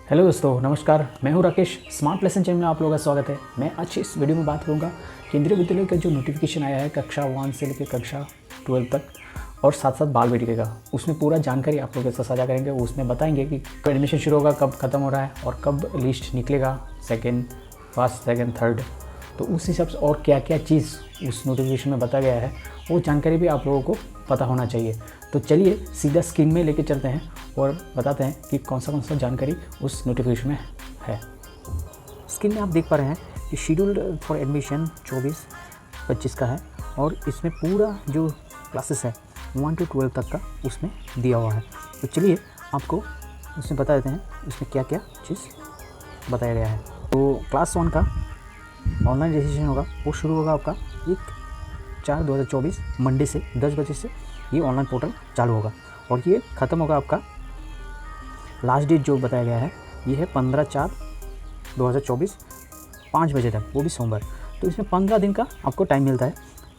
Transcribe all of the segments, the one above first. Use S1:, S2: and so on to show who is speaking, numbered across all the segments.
S1: Hello दोस्तों, नमस्कार। मैं हूं राकेश। स्मार्ट लेसन चैनल में आप लोगों का स्वागत है। मैं आज इस वीडियो में बात करूंगा केंद्रीय विद्यालय का जो नोटिफिकेशन आया है कक्षा 1 से लेकर कक्षा 12 तक और साथ साथ बाल बेटी का, उसमें पूरा जानकारी आप लोगों के साथ साझा करेंगे। उसमें बताएंगे कि कब एडमिशन शुरू होगा, कब ख़त्म हो रहा है और कब लिस्ट निकलेगा, फर्स्ट सेकेंड थर्ड। तो उस हिसाब से और क्या क्या चीज़ उस नोटिफिकेशन में बताया गया है वो जानकारी भी आप लोगों को पता होना चाहिए। तो चलिए सीधा स्क्रीन में लेके चलते हैं और बताते हैं कि कौन सा जानकारी उस नोटिफिकेशन में है। स्क्रीन में आप देख पा रहे हैं कि शेड्यूल फॉर एडमिशन 24-25 का है और इसमें पूरा जो क्लासेस है 1 से 12 तक का उसमें दिया हुआ है। तो चलिए आपको उसमें बता देते हैं उसमें क्या क्या चीज़ बताया गया है। तो क्लास 1 का ऑनलाइन रजिस्ट्रेशन होगा, वो शुरू होगा आपका 1/4/2024 मंडे से 10 बजे से ये ऑनलाइन पोर्टल चालू होगा और ये ख़त्म होगा आपका लास्ट डेट जो बताया गया है ये है 15/4/2024 5 बजे तक, वो भी सोमवार। तो इसमें 15 दिन का आपको टाइम मिलता है।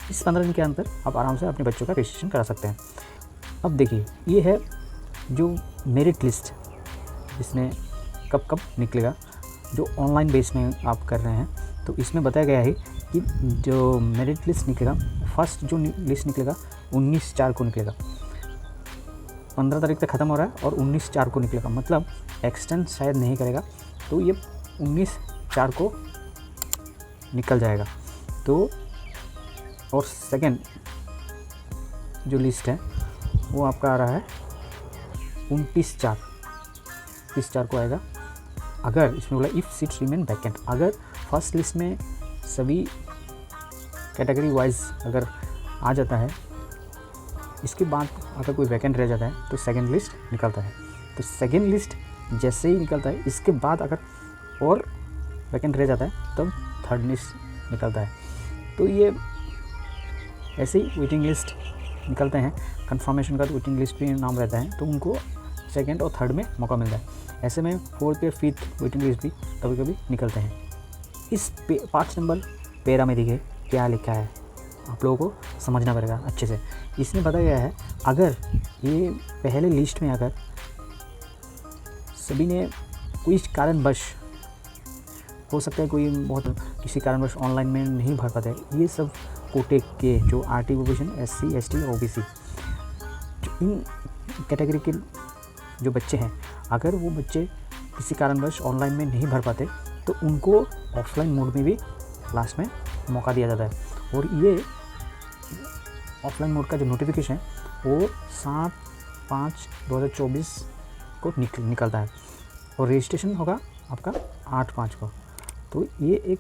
S1: इस 15 दिन के अंदर आप आराम से अपने बच्चों का रजिस्ट्रेशन करा सकते हैं। अब देखिए ये है जो मेरिट लिस्ट, जिसमें कब कब निकलेगा, जो ऑनलाइन बेस में आप कर रहे हैं। तो इसमें बताया गया है कि जो मेरिट लिस्ट निकलेगा, फर्स्ट जो लिस्ट निकलेगा 19/4 को निकलेगा। 15 तारीख तक ख़त्म हो रहा है और 19/4 को निकलेगा, मतलब एक्सटेंड शायद नहीं करेगा, तो ये 19/4 को निकल जाएगा। तो और सेकंड जो लिस्ट है वो आपका आ रहा है 29/4 को आएगा। अगर इसमें बोला इफ़ सीट्स रिमेन वैकेंट, अगर फर्स्ट लिस्ट में सभी कैटेगरी वाइज अगर आ जाता है, इसके बाद अगर कोई वैकेंट रह जाता है तो सेकंड लिस्ट निकलता है। तो सेकंड लिस्ट जैसे ही निकलता है इसके बाद अगर और वैकेंट रह जाता है तब थर्ड लिस्ट निकलता है। तो ये ऐसे ही वेटिंग लिस्ट निकलते हैं। कंफर्मेशन का वेटिंग लिस्ट भी नाम रहता है, तो उनको सेकंड और थर्ड में मौका मिलता है। ऐसे में फोर्थ या फिफ्थ वेटिंग लिस्ट भी कभी कभी निकलते हैं। इस 5 नंबर पैरा में देखिए क्या लिखा है, आप लोगों को समझना पड़ेगा अच्छे से। इसमें बताया गया है अगर ये पहले लिस्ट में अगर सभी ने कोई कारणवश, हो सकता है कोई बहुत किसी कारणवश ऑनलाइन में नहीं भर पाते, ये सब कोटे के जो RT OBC, SC ST OBC इन कैटेगरी के जो बच्चे हैं, अगर वो बच्चे किसी कारणवश ऑनलाइन में नहीं भर पाते तो उनको ऑफलाइन मोड में भी लास्ट में मौका दिया जाता है। और ये ऑफलाइन मोड का जो नोटिफिकेशन है वो 7/5/2024 को निकलता है और रजिस्ट्रेशन होगा आपका 8/5 को। तो ये एक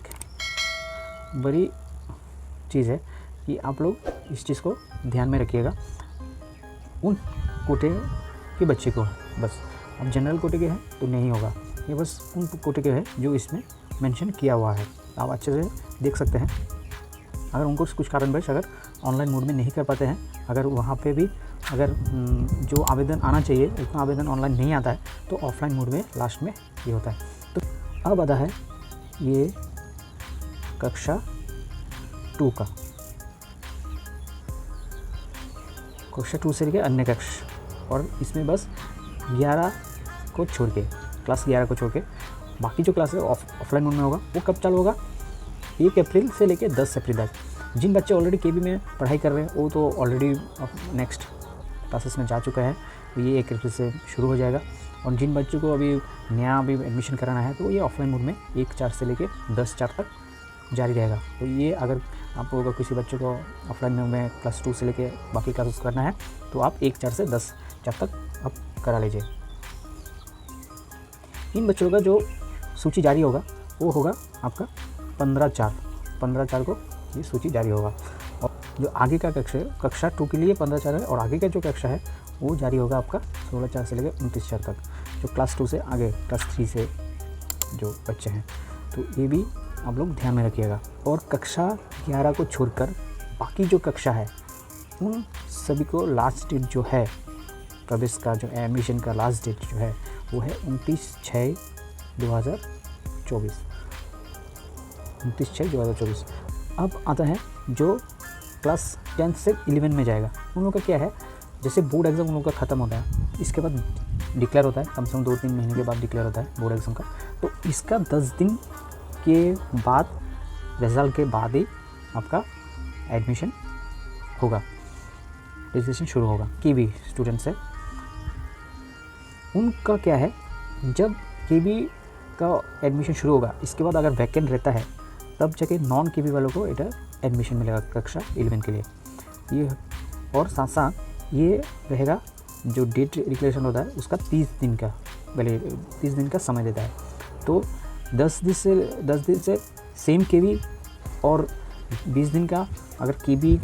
S1: बड़ी चीज़ है कि आप लोग इस चीज़ को ध्यान में रखिएगा। उन कोटे के बच्चे को बस, अब जनरल कोटे के हैं तो नहीं होगा, ये बस उन कोटे के हैं जो इसमें मेंशन किया हुआ है। आप अच्छे से देख सकते हैं। अगर उनको कुछ कारणवश अगर ऑनलाइन मोड में नहीं कर पाते हैं, अगर वहाँ पे भी अगर जो आवेदन आना चाहिए उतना आवेदन ऑनलाइन नहीं आता है तो ऑफलाइन मोड में लास्ट में ये होता है। तो अब आता है ये कक्षा 2 का, कक्षा 2 से लेकर अन्य कक्ष, और इसमें बस 11 को छोड़ के, क्लास 11 को छोड़ के बाकी जो क्लास है ऑफलाइन मोड में होगा। वो कब चालू होगा? 1 अप्रैल से लेकर 10 अप्रैल तक। जिन बच्चे ऑलरेडी केबी में पढ़ाई कर रहे हैं वो तो ऑलरेडी नेक्स्ट क्लासेस में जा चुका है, तो ये 1 अप्रैल से शुरू हो जाएगा। और जिन बच्चों को अभी नया अभी एडमिशन कराना है तो ये ऑफलाइन मोड में 1/4 से लेकर 10/4 तक जारी रहेगा। तो ये अगर आपको अगर किसी बच्चे को ऑफलाइन में क्लास 2 से लेकर बाकी क्लासेस करना है तो आप 1/4 से 10/4 तक आप करा लीजिए। इन बच्चों का जो सूची जारी होगा वो होगा आपका 15/4 को ये सूची जारी होगा। और जो आगे का कक्षा है, कक्षा 2 के लिए 15/4 है और आगे का जो कक्षा है वो जारी होगा आपका 16/4 से लेकर 29/4 तक, जो क्लास 2 से आगे क्लास 3 से जो बच्चे हैं। तो ये भी आप लोग ध्यान में रखिएगा। और कक्षा 11 को छोड़कर बाकी जो कक्षा है उन सभी को लास्ट डेट जो है प्रवेश का, जो एडमिशन का लास्ट डेट जो है वो है 29/6/2024। 29/6/2024। अब आता है जो क्लास 10 से 11 में जाएगा, उन लोगों का क्या है, जैसे बोर्ड एग्ज़ाम उन लोगों का ख़त्म होता है, इसके बाद डिक्लेयर होता है, कम से कम 2-3 महीने के बाद डिक्लेयर होता है बोर्ड एग्ज़ाम का। तो इसका 10 दिन के बाद, रिज़ल्ट के बाद ही आपका एडमिशन होगा, रजिस्ट्रेशन शुरू होगा। केबी स्टूडेंट्स है उनका क्या है, जब केबी का एडमिशन शुरू होगा इसके बाद अगर वैकेंट रहता है तब जाके नॉन केबी वालों को इधर एडमिशन मिलेगा कक्षा 11 के लिए। ये और साथ साथ ये रहेगा जो डेट डिक्लेरेशन होता है उसका 30 दिन का, पहले 30 दिन का समय देता है। तो 10 दिन से सेम केबी और 20 दिन का अगर केबी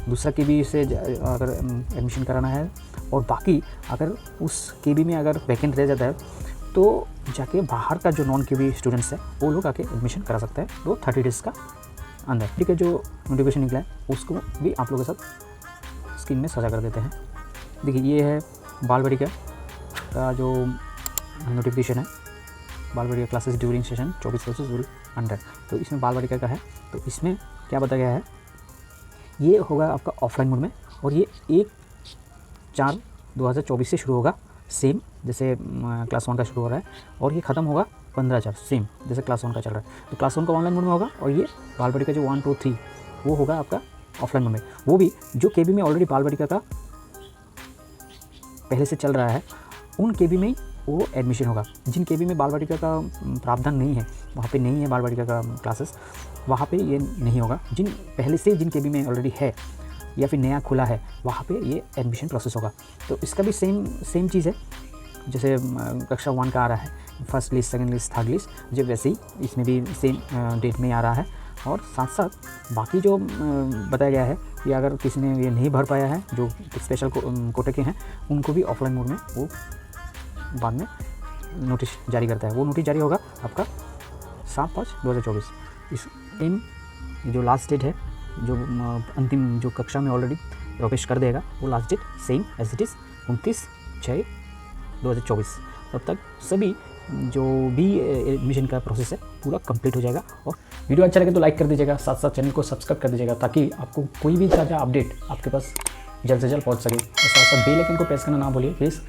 S1: दूसरा केबी से अगर एडमिशन कराना है, और बाकी अगर उस केबी में अगर वैकेंट रह जाता है तो जाके बाहर का जो नॉन केबी स्टूडेंट्स है वो लोग आके एडमिशन करा सकता है तो 30 डेज़ का अंदर। ठीक है, जो नोटिफिकेशन निकला है उसको भी आप लोगों के साथ स्क्रीन में साझा कर देते हैं। देखिए ये है बालवाड़ी का जो नोटिफिकेशन है, balwadi classes during session 24 courses will under. तो इसमें बालवाड़ी का है, तो इसमें क्या बताया गया है, ये होगा आपका ऑफलाइन मोड में, और ये 1/4/2024 से शुरू होगा, सेम जैसे क्लास 1 का शुरू हो रहा है, और ये ख़त्म होगा 15/4 सेम जैसे क्लास 1 का चल रहा है। तो क्लास 1 का ऑनलाइन मोड में होगा, और ये बालवाड़ी का जो 1, 2, 3 वो होगा आपका ऑफलाइन मोड में। वो भी जो केबी में ऑलरेडी बालवाड़ी का पहले से चल रहा है उन केबी में वो एडमिशन होगा। जिन केबी में बाल बालिका का प्रावधान नहीं है, वहाँ पे नहीं है बाल बालिका का क्लासेस, वहाँ पे ये नहीं होगा। जिन पहले से जिन केबी में ऑलरेडी है या फिर नया खुला है वहाँ पे ये एडमिशन प्रोसेस होगा। तो इसका भी सेम चीज़ है, जैसे कक्षा 1 का आ रहा है first list, second list, third list, जब वैसे ही इसमें भी सेम डेट में आ रहा है। और साथ साथ बाकी जो बताया गया है कि अगर किसी ने ये नहीं भर पाया है, जो स्पेशल कोटे के हैं, उनको भी ऑफलाइन मोड में वो बाद में नोटिस जारी करता है। वो नोटिस जारी होगा आपका 7/5/2024। इस जो लास्ट डेट है, जो अंतिम जो कक्षा में ऑलरेडी प्रवेश कर देगा, वो last date same as it is 29/6/2024। तब तक सभी जो भी एडमिशन का प्रोसेस है पूरा कंप्लीट हो जाएगा। और वीडियो अच्छा लगे तो लाइक कर दीजिएगा, साथ साथ चैनल को सब्सक्राइब कर दीजिएगा, ताकि आपको कोई भी ताज़ा अपडेट आपके पास जल्द से जल्द पहुंच सके। और साथ साथ बेल आइकन को प्रेस करना ना भूलिए प्लीज़।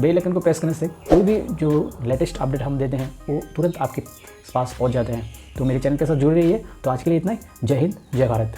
S1: बेल आइकन को प्रेस करने से कोई भी जो लेटेस्ट अपडेट हम देते हैं वो तुरंत आपके पास पहुंच जाते हैं। तो मेरे चैनल के साथ जुड़े रहिए। तो आज के लिए इतना ही। जय हिंद, जय भारत।